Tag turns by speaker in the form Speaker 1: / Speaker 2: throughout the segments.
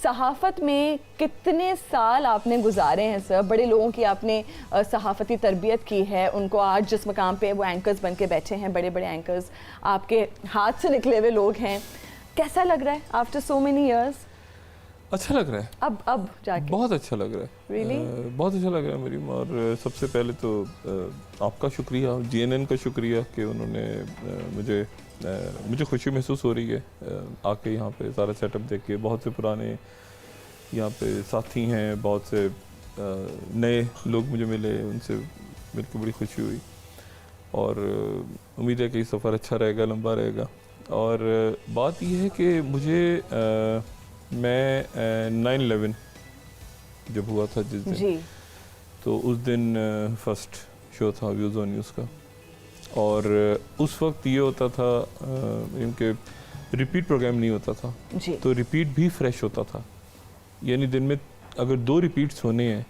Speaker 1: सहाफ़त में कितने साल आपने गुजारे हैं सर? बड़े लोगों की आपने सहाफ़ती तरबियत की है, उनको आज जिस मकाम पे वो एंकर्स बन के बैठे हैं, बड़े बड़े एंकर्स आपके हाथ से निकले हुए लोग हैं। कैसा लग रहा है आफ्टर सो मेनी ईयर्स?
Speaker 2: अच्छा लग रहा है
Speaker 1: अब जाके
Speaker 2: बहुत अच्छा लग रहा है।
Speaker 1: Really?
Speaker 2: बहुत अच्छा लग रहा है मरीम। और सबसे पहले तो आपका शुक्रिया, जीएनएन का शुक्रिया कि उन्होंने मुझे खुशी महसूस हो रही है आके यहाँ पे सारा सेटअप देख के। बहुत से पुराने यहाँ पे साथी हैं, बहुत से नए लोग मुझे मिले, उनसे मिलकर बड़ी खुशी हुई और उम्मीद है कि ये सफ़र अच्छा रहेगा, लंबा रहेगा। और बात यह है कि मुझे मैं 9/11 जब हुआ था जिस दिन
Speaker 1: जी,
Speaker 2: तो उस दिन फर्स्ट शो था व्यूज़ ऑन न्यूज़ का, और उस वक्त ये होता था इनके रिपीट प्रोग्राम नहीं होता था
Speaker 1: जी।
Speaker 2: तो रिपीट भी फ्रेश होता था। यानी दिन में अगर 2 रिपीट्स होने हैं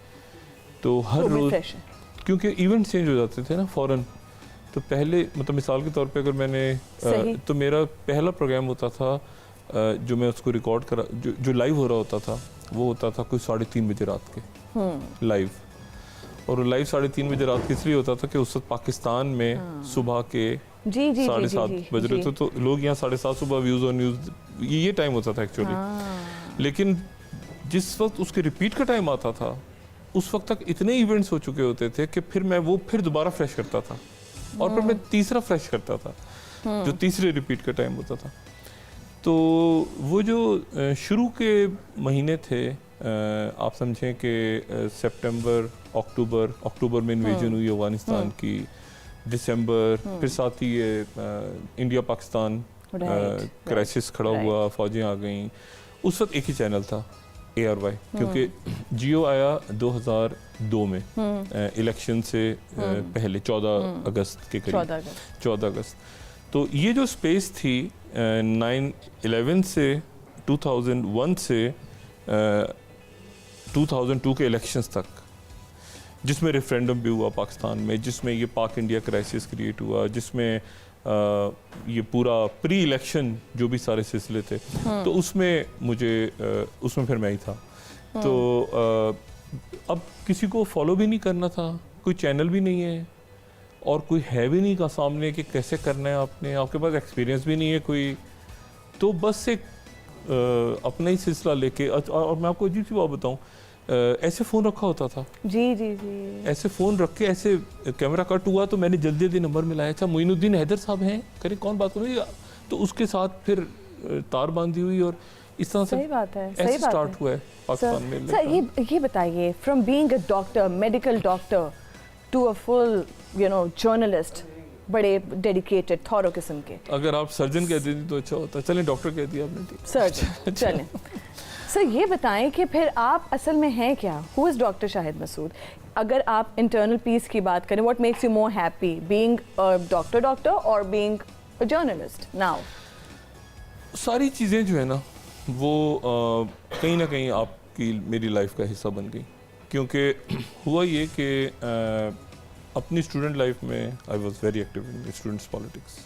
Speaker 2: तो हर
Speaker 1: वो भी
Speaker 2: रोज़,
Speaker 1: fresh है।
Speaker 2: क्योंकि इवेंट चेंज हो जाते थे ना फ़ौरन। तो पहले मतलब मिसाल के तौर पे अगर मैंने तो मेरा पहला प्रोग्राम होता था जो मैं उसको रिकॉर्ड करा, जो लाइव हो रहा होता था वो होता था कोई 3:30 बजे रात के लाइव। और लाइव 3:30 बजे रात के इसलिए होता था कि उस वक्त पाकिस्तान में सुबह के
Speaker 1: जी जी
Speaker 2: 7:30 बज रहे थे, तो लोग यहाँ 7:30 सुबह व्यूज़ ऑन न्यूज़ ये टाइम होता था एक्चुअली। लेकिन जिस वक्त उसके रिपीट का टाइम आता था उस वक्त तक इतने इवेंट्स हो चुके होते थे कि फिर मैं वो फिर दोबारा फ्रेश करता था और फिर मैं तीसरा फ्रेश करता था जो तीसरे रिपीट का टाइम होता था। तो वो जो शुरू के महीने थे, आप समझें कि सितंबर, अक्टूबर में इन्वेजन हुई अफगानिस्तान की, दिसंबर, फिर साथ ही ये इंडिया पाकिस्तान क्राइसिस खड़ा हुआ, फौजें आ गईं। उस वक्त एक ही चैनल था ARY, क्योंकि जियो आया 2002 में इलेक्शन से पहले 14 अगस्त के करीब, 14 अगस्त। तो ये जो स्पेस थी 9/11 से 2001 से 2002 के इलेक्शंस तक, जिसमें रेफरेंडम भी हुआ पाकिस्तान में, जिसमें ये पाक इंडिया क्राइसिस क्रिएट हुआ, जिसमें ये पूरा प्री इलेक्शन जो भी सारे सिलसिले थे, तो उसमें उसमें फिर मैं ही था। तो अब किसी को फॉलो भी नहीं करना था, कोई चैनल भी नहीं है और कोई है भी नहीं का सामने कि कैसे करना है आपने, आपके पास एक्सपीरियंस भी नहीं है कोई, तो बस एक अपना ही सिलसिला लेके। और मैं आपको अजीब सी बात बताऊं, ऐसे फ़ोन रखा होता था,
Speaker 1: जी जी जी,
Speaker 2: ऐसे फ़ोन रख के ऐसे कैमरा कट हुआ तो मैंने जल्दी जल्दी नंबर मिलाया, अच्छा मोइनुद्दीन हैदर साहब हैं, करें कौन बात करें, तो उसके साथ फिर तार बांधी हुई और इस तरह से
Speaker 1: सही बात है,
Speaker 2: ऐसे स्टार्ट हुआ है पाकिस्तान में।
Speaker 1: सर ये बताइए, from being a doctor, medical doctor to a full journalist, बड़े डेडिकेटेड थॉरो किस्म के।
Speaker 2: अगर आप सर्जन कह देती तो अच्छा होता, चलें डॉक्टर कह दिया आपने,
Speaker 1: सर्जन चलें। सर ये बताएं कि फिर आप असल में हैं क्या? Who is doctor Shahid Masood? अगर आप इंटरनल पीस की बात करें, what makes you more happy, being doctor और बीइंग अ जर्नलिस्ट नाउ?
Speaker 2: सारी चीज़ें जो है ना वो कहीं ना कहीं आपकी मेरी लाइफ का हिस्सा बन गई, क्योंकि हुआ ये कि अपनी स्टूडेंट लाइफ में I was very active in students politics.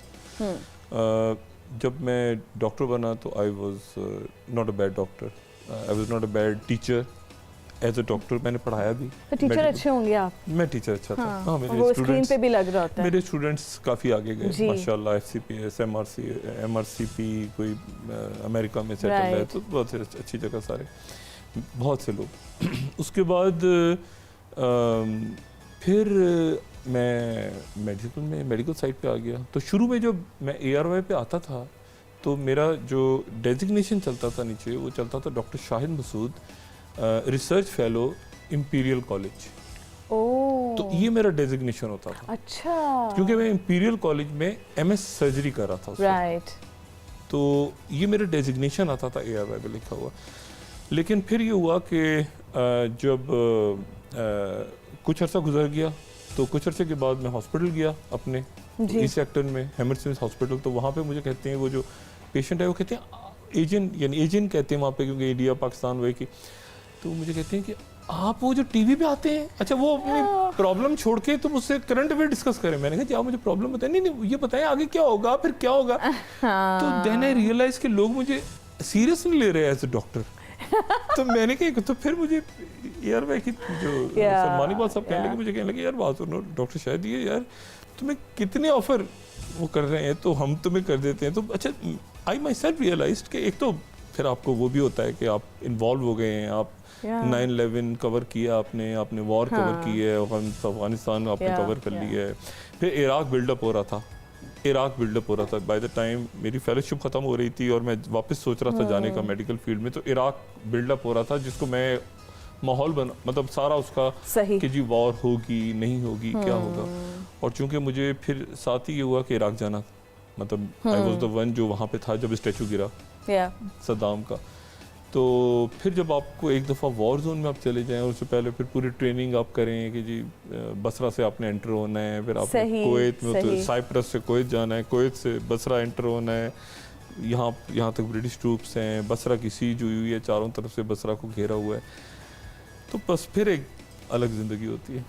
Speaker 2: जब मैं डॉक्टर बना तो I was not a bad doctor, I was not a bad teacher as a doctor, मैंने पढ़ाया भी।
Speaker 1: तो टीचर अच्छे होंगे आप?
Speaker 2: मैं टीचर अच्छा था, हाँ
Speaker 1: मेरे वो स्क्रीन पे भी लग रहा होता है।
Speaker 2: मेरे स्टूडेंट्स काफ़ी आगे गए माशाल्लाह, FCPS, MRCP, कोई अमेरिका में सेटल है, तो बहुत अच्छी जगह सारे, बहुत से लोग। उसके बाद फिर मैं मेडिकल साइड पे आ गया। तो शुरू में जब मैं ARY पे आता था तो मेरा जो डेजिग्नेशन चलता था नीचे, वो चलता था doctor Shahid Masood, research fellow, imperial college. तो ये मेरा डेजिग्नेशन होता था।
Speaker 1: अच्छा।
Speaker 2: क्योंकि मैं इंपीरियल कॉलेज में MS सर्जरी कर रहा था।
Speaker 1: राइट।
Speaker 2: तो ये मेरा डेजिग्नेशन आता था ARY पे लिखा हुआ। लेकिन फिर ये हुआ कि जब कुछ अर्सा गुजर गया तो कुछ अर्से के बाद मैं हॉस्पिटल गया अपने इस सेक्टर में, हैमरस्मिथ हॉस्पिटल। तो वहाँ पे मुझे कहते हैं, वो जो पेशेंट है वो कहते हैं एजेंट, यानी एजेंट कहते हैं वहाँ पे, क्योंकि इंडिया पाकिस्तान वही की। तो मुझे कहते हैं कि आप वो जो टीवी पे आते हैं, अच्छा वो अपनी प्रॉब्लम छोड़ के तुम उससे करंट अफेयर डिस्कस करें। मैंने कहा जी आप मुझे प्रॉब्लम बताएं। नहीं ये बताएं आगे क्या होगा, फिर क्या होगा। तो देन आई रियलाइज कि लोग मुझे सीरियस नहीं ले रहे एज ए डॉक्टर। तो मैंने कहा तो फिर मुझे यार मैं कि जो सलमान इकबाल साहब कहने लगे, मुझे कहने लगे यार बात सुनो डॉक्टर शाहिद, ये यार तुम्हें कितने ऑफर वो कर रहे हैं तो हम तुम्हें कर देते हैं। तो अच्छा आई माई सेल्फ रियलाइज्ड कि एक तो फिर आपको वो भी होता है कि आप इन्वॉल्व हो गए हैं, आप 9/11 कवर किया आपने वॉर कवर की है, अफगानिस्तान आपने कवर कर लिया है, फिर इराक बिल्डअप हो रहा था बाय द टाइम मेरी फेलोशिप ख़त्म हो रही थी और मैं वापस सोच रहा था जाने का मेडिकल फील्ड में, तो इराक बिल्डअप हो रहा था जिसको मैं माहौल बना मतलब सारा उसका कि जी वॉर होगी नहीं होगी क्या होगा। और चूंकि मुझे फिर साथ ही ये हुआ कि इराक जाना, मतलब आई वाज द वन जो वहाँ पे था जब स्टैचू गिरा सद्दाम का। तो फिर जब आपको एक दफ़ा वॉर जोन में आप चले जाएं, उससे पहले फिर पूरी ट्रेनिंग आप करें कि जी बसरा से आपने एंटर होना है, फिर आपको कुवैत में तो साइप्रस से कुवैत जाना है, कुवैत से बसरा एंटर होना है, यहाँ तक ब्रिटिश ट्रूप्स हैं, बसरा की सीज हुई है, चारों तरफ से बसरा को घेरा हुआ है, तो बस फिर एक अलग ज़िंदगी होती है।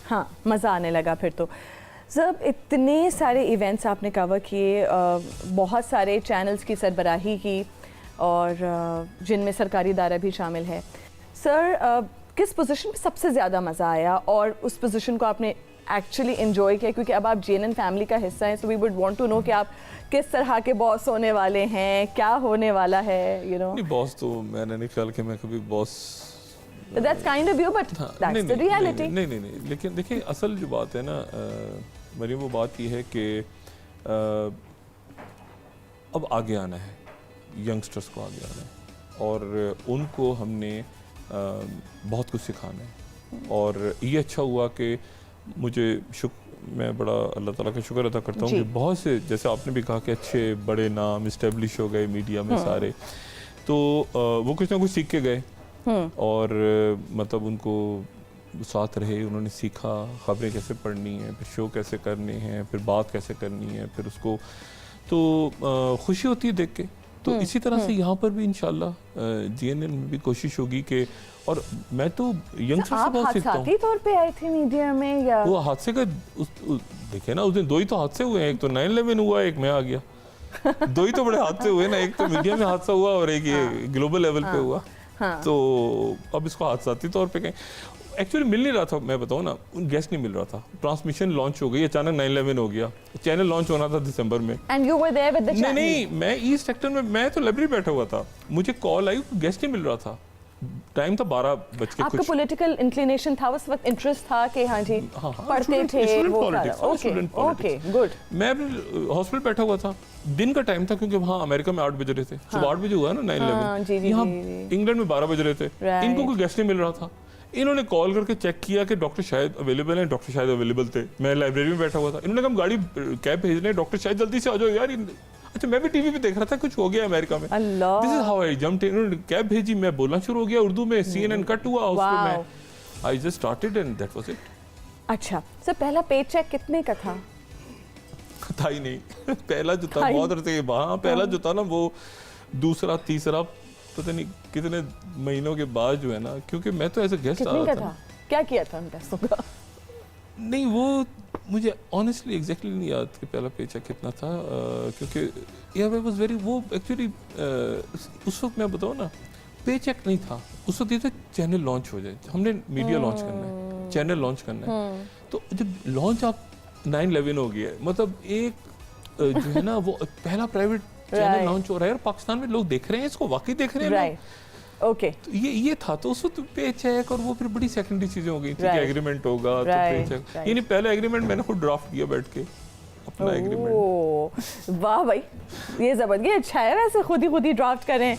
Speaker 1: हाँ, मज़ा आने लगा फिर तो। जब इतने सारे इवेंट्स आपने कवर किए, बहुत सारे चैनल्स की सरबराही की और जिनमें सरकारी इदारा भी शामिल है, सर किस पोजीशन पे सबसे ज़्यादा मज़ा आया और उस पोजीशन को आपने एक्चुअली एंजॉय किया? क्योंकि अब आप JNN फैमिली का हिस्सा हैं, so we would want to know कि आप किस तरह के बॉस होने वाले हैं, क्या होने वाला है, यू नो।
Speaker 2: नहीं बॉस तो मैंने नहीं ख्याल कि मैं कभी boss,
Speaker 1: that's kind of you but that's the reality।
Speaker 2: नहीं लेकिन देखिए असल जो बात है ना मरियम, वो बात ये है कि अब आगे आना है, यंगस्टर्स को आगे आना है और उनको हमने बहुत कुछ सिखाना है। और ये अच्छा हुआ कि मैं बड़ा अल्लाह ताला का शुक्र अदा करता हूँ कि बहुत से, जैसे आपने भी कहा कि अच्छे बड़े नाम इस्टेब्लिश हो गए मीडिया में सारे, तो वो कुछ ना कुछ सीख के गए और मतलब उनको साथ रहे, उन्होंने सीखा खबरें कैसे पढ़नी है, फिर शो कैसे करने हैं, फिर बात कैसे करनी है, फिर उसको तो खुशी होती है देख के। तो इसी तरह से यहाँ पर भी इंशाल्लाह JNN में भी कोशिश होगी कि, और मैं तो यंगस्टर से बहुत सीखता हूँ।
Speaker 1: हादसाती तौर पे आए थे मीडिया में या
Speaker 2: वो हादसे का देखे ना, उस दिन 2 ही तो हादसे हुए हैं, एक तो 9/11 हुआ, एक मैं आ गया। 2 ही तो बड़े हादसे हुए ना, एक तो मीडिया में हादसा हुआ और एक ये ग्लोबल लेवल पे हुआ। तो अब इसको हादसाती तौर पे कहें, एक्चुअली मिल नहीं रहा था, मैं बताऊँ ना, गेस्ट नहीं मिल रहा था, ट्रांसमिशन लॉन्च हो गई, अचानक 9/11 हो गया, चैनल लॉन्च होना था दिसंबर में।
Speaker 1: And you were there with the channel?
Speaker 2: नहीं, मैं ईस्ट सेक्टर में, मैं तो लाइब्रेरी बैठा हुआ था, मुझे कॉल आई, गेस्ट नहीं मिल रहा था, टाइम था 12 बज के कुछ।
Speaker 1: आपका पॉलिटिकल इंक्लिनेशन था उस वक्त, इंटरेस्ट था कि हाँ जी पढ़ते थे वो सारा? Okay good.
Speaker 2: मैं हॉस्पिटल बैठा हुआ था, दिन का टाइम था क्योंकि वहाँ अमेरिका में 8 बज रहे थे, सुबह 8 बजे हुआ ना 9/11, यहाँ इंग्लैंड में 12 बज रहे थे, इनको कोई गेस्ट नहीं मिल रहा था। इन्होंने कॉल करके चेक किया कि डॉक्टर शाहिद अवेलेबल हैं, डॉक्टर शाहिद अवेलेबल थे, मैं लाइब्रेरी में बैठा हुआ था, इन्होंने कहा गाड़ी कैब भेज रहे हैं, डॉक्टर शाहिद जल्दी से आ जाओ यार। अच्छा मैं भी टीवी पे देख रहा था कुछ हो गया अमेरिका में, this is how I jumped in. इन्होंने कैब भेजी, मैं बोलना शुरू हो गया उर्दू में, CNN कट हुआ उसमें, मैं I just started and that was it.
Speaker 1: अच्छा सर, पहला पे चेक कितने का था?
Speaker 2: था ही नहीं पहला जो था बहुत रहे वहाँ, पहला जो था ना वो दूसरा तीसरा पता नहीं कितने महीनों के बाद जो है ना, क्योंकि मैं तो एज अ गेस्ट आ रहा था।
Speaker 1: क्या किया था उन पैसों का?
Speaker 2: नहीं वो मुझे ऑनेस्टली एग्जैक्टली नहीं याद कि पहला पेचेक कितना था, क्योंकि यार आई वाज वेरी, वो एक्चुअली उस वक्त मैं बताऊँ ना, पेचेक नहीं था उस वक्त, ये था चैनल लॉन्च हो जाए, हमने मीडिया लॉन्च करना है, चैनल लॉन्च करना है। तो जब लॉन्च आप 9/11 हो गया, मतलब एक जो है ना वो पहला प्राइवेट चैनल लॉन्च हो रहा है और पाकिस्तान में लोग देख रहे हैं, इसको वाकई देख रहे हैं लोग।
Speaker 1: ओके,
Speaker 2: तो ये था, तो उस वक्त पे चेक और वो फिर बड़ी सेकेंडरी चीजें हो गई थी कि एग्रीमेंट होगा तो पे चेक, यानी पहले एग्रीमेंट मैंने खुद ड्राफ्ट किया बैठ के अपना एग्रीमेंट।
Speaker 1: वाह भाई, ये जबरदस्त, अच्छा है वैसे खुद ही ड्राफ्ट करें।